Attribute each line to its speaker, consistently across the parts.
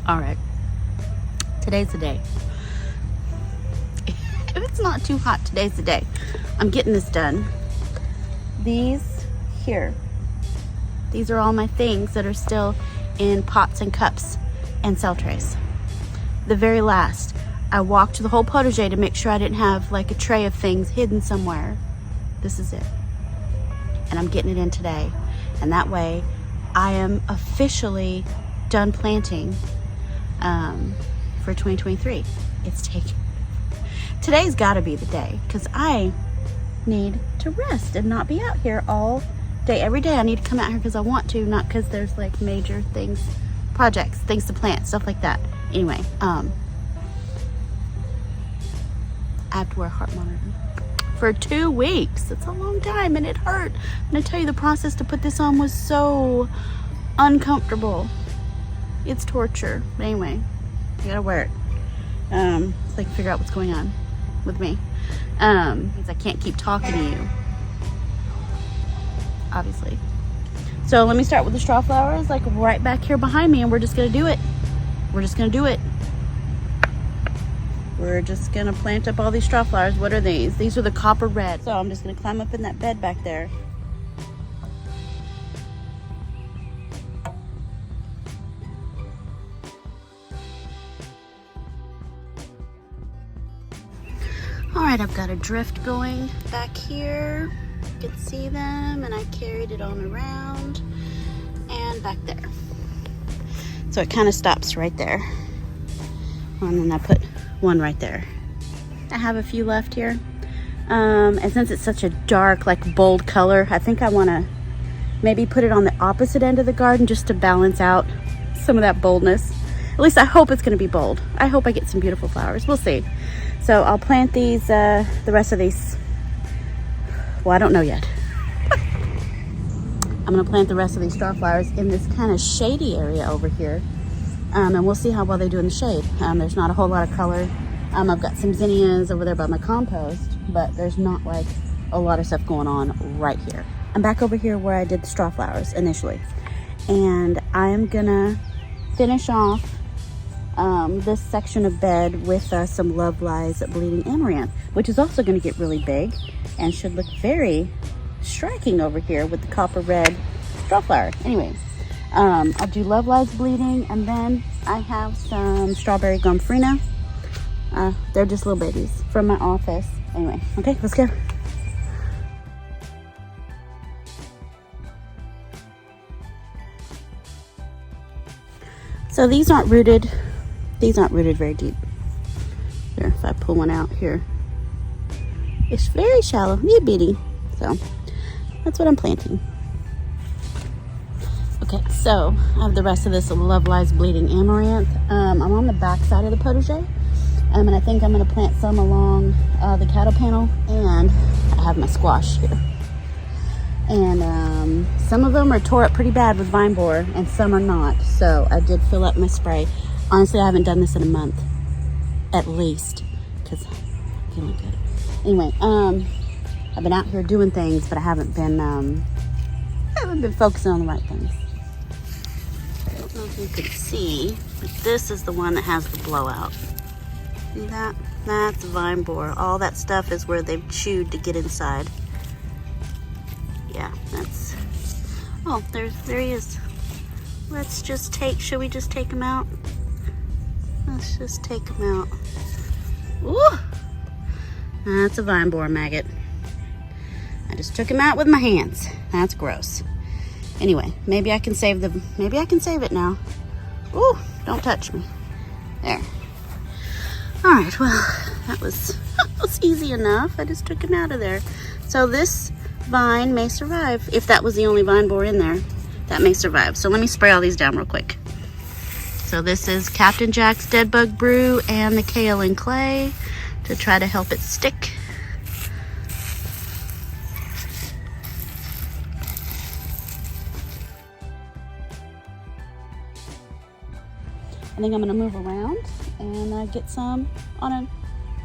Speaker 1: All right, today's the day. If it's not too hot, today's the day. I'm getting this done. These here, these are all my things that are still in pots and cups and cell trays. The very last, I walked the whole potager to make sure I didn't have like a tray of things hidden somewhere. This is it. And I'm getting it in today. And that way I am officially done planting for 2023. It's taken. Today's gotta be the day because I need to rest and not be out here all day. Every day I need to come out here because I want to, not because there's like major things, projects, things to plant, stuff like that. Anyway, I have to wear a heart monitor for 2 weeks. That's a long time and it hurt. I'm gonna tell you, the process to put this on was so uncomfortable. It's torture. But anyway, I gotta wear it so I can figure out what's going on with me. Because I can't keep talking to you, obviously. So let me start with the straw flowers, like right back here behind me, and we're just gonna do it. We're just gonna do it. We're just gonna plant up all these straw flowers. What are these? These are the copper red. So I'm just gonna climb up in that bed back there. All right, I've got a drift going back here. You can see them, and I carried it on around and back there. So it kind of stops right there. And then I put one right there. I have a few left here. And since it's such a dark, like bold color, I think I wanna maybe put it on the opposite end of the garden just to balance out some of that boldness. At least I hope it's gonna be bold. I hope I get some beautiful flowers. We'll see. So I'll plant these, the rest of these. Well, I don't know yet. I'm gonna plant the rest of these straw flowers in this kind of shady area over here. And we'll see how well they do in the shade. There's not a whole lot of color. I've got some zinnias over there by my compost, but there's not like a lot of stuff going on right here. I'm back over here where I did the straw flowers initially. And I am gonna finish off this section of bed with some Love Lies Bleeding Amaranth, which is also gonna get really big and should look very striking over here with the copper red straw flower. Anyway, I'll do Love Lies Bleeding, and then I have some Strawberry Gomphrena. They're just little babies from my office. Anyway, okay, let's go. So these aren't rooted very deep. Here, if I pull one out here, it's very shallow, itty bitty. So that's what I'm planting. Okay, so I have the rest of this Love Lies Bleeding Amaranth. I'm on the back side of the potager, and I think I'm going to plant some along the cattle panel, and I have my squash here. And some of them are tore up pretty bad with vine borer, and some are not. So I did fill up my spray. Honestly, I haven't done this in a month, at least, because I'm feeling good. Anyway, I've been out here doing things, but I haven't been focusing on the right things. I don't know if you can see, but this is the one that has the blowout. See that? That's vine borer. All that stuff is where they've chewed to get inside. Yeah, that's. Oh, there he is. Let's just should we just take him out? Let's just take him out. Ooh! That's a vine borer maggot. I just took him out with my hands. That's gross. Anyway, maybe I can save it now. Ooh, don't touch me. There. All right, well, that was easy enough. I just took him out of there. So this vine may survive. If that was the only vine borer in there, that may survive. So let me spray all these down real quick. So this is Captain Jack's Dead Bug Brew and the kale and clay to try to help it stick. I think I'm gonna move around and get some on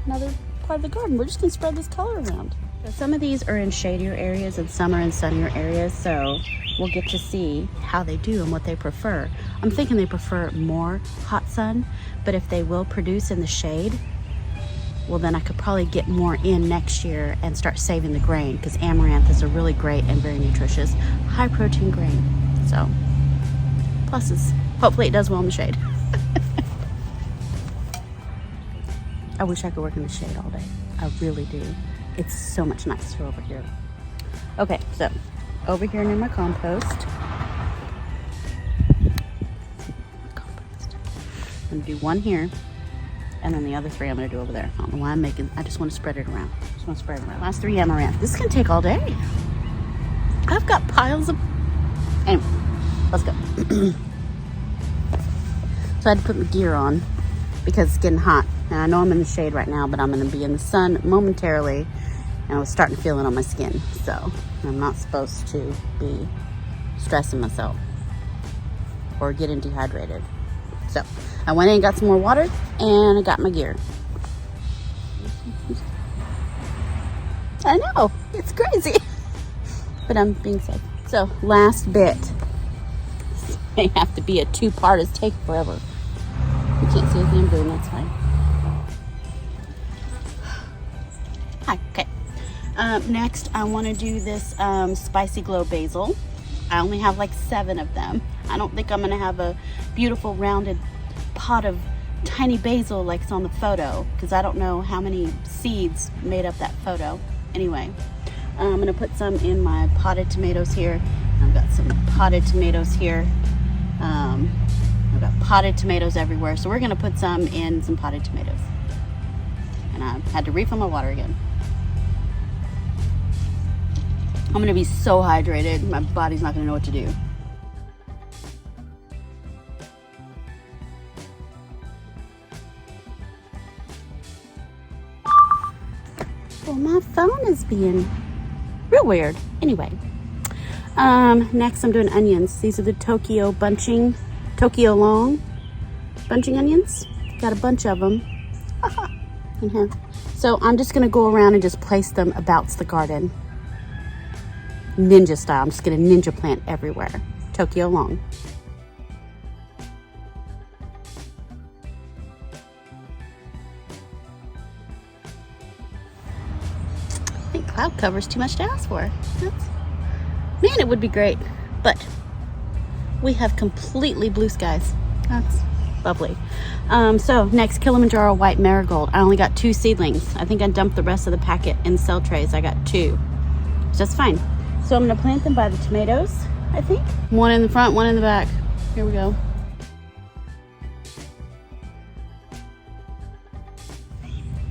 Speaker 1: another part of the garden. We're just gonna spread this color around. So some of these are in shadier areas and some are in sunnier areas, so we'll get to see how they do and what they prefer. I'm thinking they prefer more hot sun, but if they will produce in the shade, well then I could probably get more in next year and start saving the grain, because amaranth is a really great and very nutritious, high protein grain. So, pluses. Hopefully it does well in the shade. I wish I could work in the shade all day. I really do. It's so much nicer over here. Okay, so over here near my compost. I'm gonna do one here, and then the other three I'm gonna do over there. I don't know why I'm making, I just want to spread it around. Just want to spread it around. Last three amaranth. This is gonna take all day. I've got piles of, anyway, let's go. So I had to put my gear on because it's getting hot. And I know I'm in the shade right now, but I'm gonna be in the sun momentarily, and I was starting to feel it on my skin. So I'm not supposed to be stressing myself or getting dehydrated. So I went in and got some more water, and I got my gear. I know, it's crazy, but I'm being safe. So last bit. This may have to be a two-part, it's taking forever. You can't see anything I'm doing, that's fine. Hi, okay. Next, I want to do this Spicy Glow basil. I only have like 7 of them. I don't think I'm going to have a beautiful rounded pot of tiny basil like it's on the photo, because I don't know how many seeds made up that photo. Anyway, I'm going to put some in my potted tomatoes here. I've got some potted tomatoes here. I've got potted tomatoes everywhere, so we're going to put some in some potted tomatoes. And I had to refill my water again. I'm gonna be so hydrated, my body's not gonna know what to do. Well, my phone is being real weird. Anyway, next I'm doing onions. These are the Tokyo long bunching onions. Got a bunch of them in here. So I'm just gonna go around and just place them about the garden. Ninja style. I'm just gonna ninja plant everywhere. Tokyo long. I think cloud cover is too much to ask for. Man, it would be great, but we have completely blue skies. That's lovely. So next, Kilimanjaro white marigold. I only got 2 seedlings. I think I dumped the rest of the packet in cell trays. I got 2. So that's fine. So I'm gonna plant them by the tomatoes, I think. One in the front, one in the back. Here we go.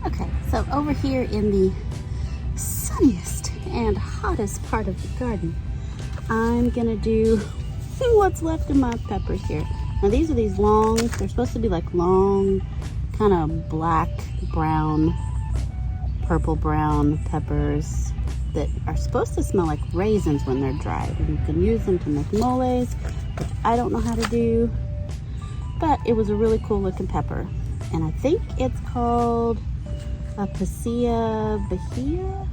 Speaker 1: Okay, so over here in the sunniest and hottest part of the garden, I'm gonna do what's left of my peppers here. Now these are these long, they're supposed to be like long, kind of black, brown, purple brown peppers that are supposed to smell like raisins when they're dried. And you can use them to make moles, which I don't know how to do, but it was a really cool looking pepper. And I think it's called a Pasilla Bahia?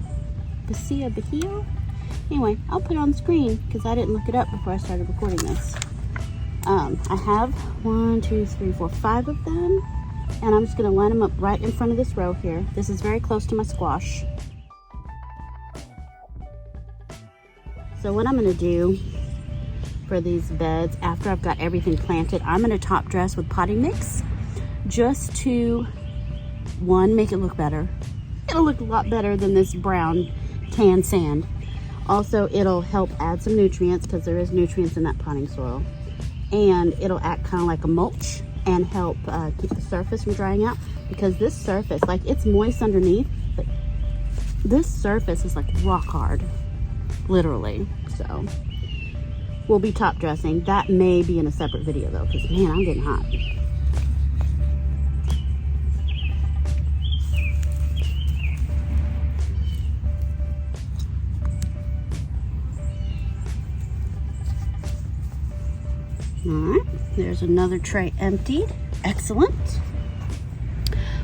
Speaker 1: Anyway, I'll put it on the screen because I didn't look it up before I started recording this. I have 1, 2, 3, 4, 5 of them, and I'm just gonna line them up right in front of this row here. This is very close to my squash. So what I'm gonna do for these beds, after I've got everything planted, I'm gonna top dress with potting mix just to, one, make it look better. It'll look a lot better than this brown tan sand. Also, it'll help add some nutrients because there is nutrients in that potting soil. And it'll act kind of like a mulch and help keep the surface from drying out, because this surface, like, it's moist underneath, but this surface is like rock hard. Literally. So we'll be top dressing. That may be in a separate video though, because man, I'm getting hot. All right, there's another tray emptied. Excellent.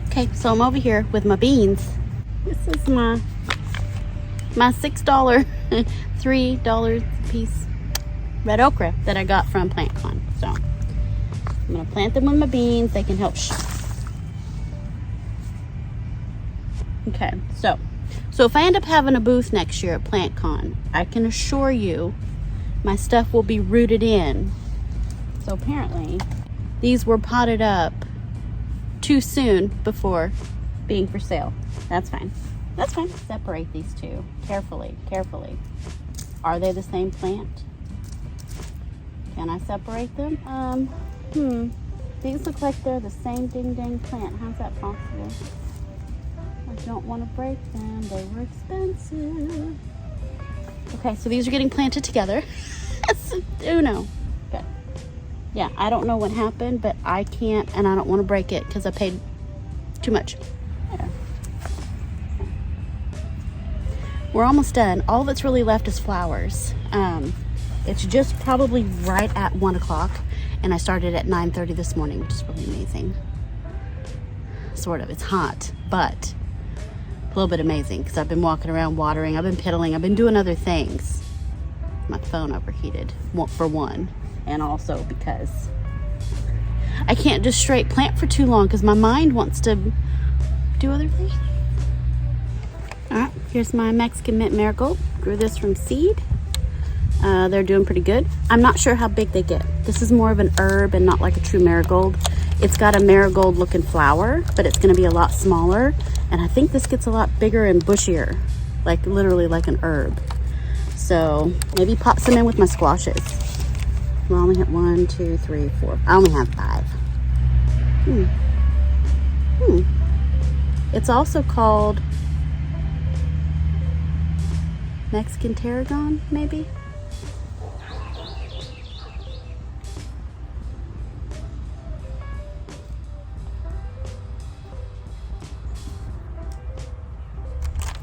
Speaker 1: Okay, so I'm over here with my beans, This is my $6, $3 piece red okra that I got from PlantCon. So I'm gonna plant them with my beans. They can help. Okay, so if I end up having a booth next year at PlantCon, I can assure you my stuff will be rooted in. So apparently these were potted up too soon before being for sale. That's fine. That's fine. Separate these two carefully, carefully. Are they the same plant? Can I separate them? These look like they're the same ding-dang plant. How's that possible? I don't want to break them. They were expensive. Okay, so these are getting planted together. Uno. Okay. Yeah, I don't know what happened, but I can't, and I don't want to break it because I paid too much. There. We're almost done. All that's really left is flowers. It's just probably right at 1 o'clock, and I started at 9:30 this morning, which is really amazing. Sort of. It's hot, but a little bit amazing because I've been walking around watering. I've been piddling. I've been doing other things. My phone overheated, for one, and also because I can't just straight plant for too long because my mind wants to do other things. All right, here's my Mexican mint marigold. Grew this from seed. They're doing pretty good. I'm not sure how big they get. This is more of an herb and not like a true marigold. It's got a marigold looking flower, but it's gonna be a lot smaller. And I think this gets a lot bigger and bushier, like literally like an herb. So maybe pop some in with my squashes. Well, I only have 1, 2, 3, 4. I only have 5. It's also called Mexican tarragon, maybe?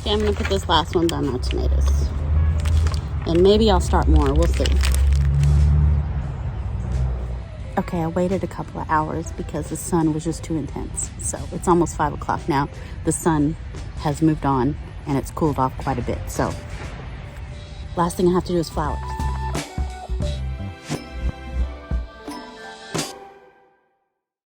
Speaker 1: Okay, I'm gonna put this last one by my tomatoes. And maybe I'll start more, we'll see. Okay, I waited a couple of hours because the sun was just too intense. So it's almost 5 o'clock now. The sun has moved on and it's cooled off quite a bit. So last thing I have to do is flowers.